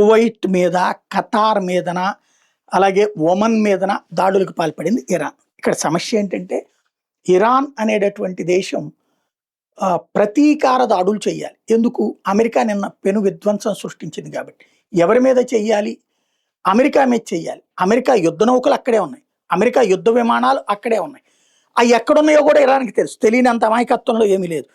Kuwait మీద, Qatar మీదన, అలాగే ఒమన్ మీదన దాడులకు పాల్పడింది ఇరాన్. ఇక్కడ సమస్య ఏంటంటే ఇరాన్ అనేటటువంటి దేశం ప్రతీకార దాడులు చేయాలి. ఎందుకు? అమెరికా నిన్న పెను విధ్వంసం సృష్టించింది కాబట్టి. ఎవరి మీద చెయ్యాలి? అమెరికా మీద చెయ్యాలి. అమెరికా యుద్ధ నౌకలు అక్కడే ఉన్నాయి. అమెరికా యుద్ధ విమానాలు అక్కడే ఉన్నాయి. అవి ఎక్కడున్నాయో కూడా ఇరాన్కి తెలుసు. తెలియనంత అమాయకత్వంలో ఏమీ లేదు.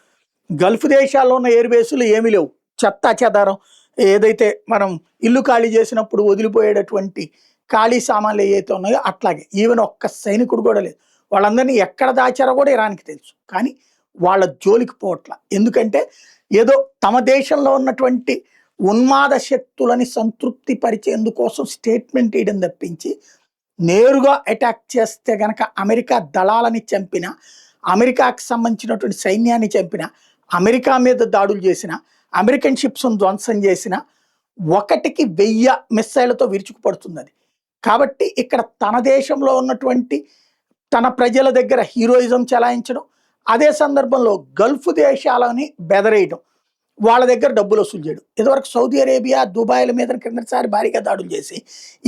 గల్ఫ్ దేశాల్లో ఉన్న ఎయిర్ బేసులు ఏమీ లేవు. చెత్తా చెదారం ఏదైతే మనం ఇల్లు ఖాళీ చేసినప్పుడు వదిలిపోయేటటువంటి ఖాళీ సామాన్లు ఏవైతే ఉన్నాయో అట్లాగే. ఈవెన్ ఒక్క సైనికుడు కూడా లేదు. వాళ్ళందరినీ ఎక్కడ దాచారో కూడా ఇరాన్కి తెలుసు. కానీ వాళ్ళ జోలికి పోవట్ల. ఎందుకంటే ఏదో తమ దేశంలో ఉన్నటువంటి ఉన్మాద శక్తులని సంతృప్తి పరిచేందుకోసం స్టేట్మెంట్ ఇవ్వడం తప్పించి నేరుగా అటాక్ చేస్తే గనక అమెరికా దళాలని చంపిన, అమెరికాకి సంబంధించినటువంటి సైన్యాన్ని చంపిన, అమెరికా మీద దాడులు చేసిన, అమెరికన్ షిప్స్ను ధ్వంసం చేసిన 1కి 1000 మిస్సైళ్లతో విరుచుకుపడుతుంది అది. కాబట్టి ఇక్కడ తన దేశంలో ఉన్నటువంటి తన ప్రజల దగ్గర హీరోయిజం చెలాయించడం, అదే సందర్భంలో గల్ఫ్ దేశాలని బెదరేయడం, వాళ్ళ దగ్గర డబ్బులు వసూలు చేయడం. ఇదివరకు సౌదీ అరేబియా, దుబాయ్ల మీద కిందసారి భారీగా దాడులు చేసి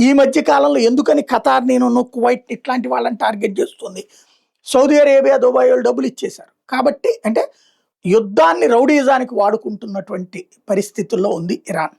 ఈ మధ్య కాలంలో ఎందుకని ఖతార్, నేను కువైట్ ఇట్లాంటి వాళ్ళని టార్గెట్ చేస్తుంది? సౌదీ అరేబియా, దుబాయ్ వాళ్ళు డబ్బులు ఇచ్చేశారు కాబట్టి. అంటే యుద్ధాన్ని రౌడీజానికి వాడుకుంటున్నటువంటి పరిస్థితుల్లో ఉంది ఇరాన్.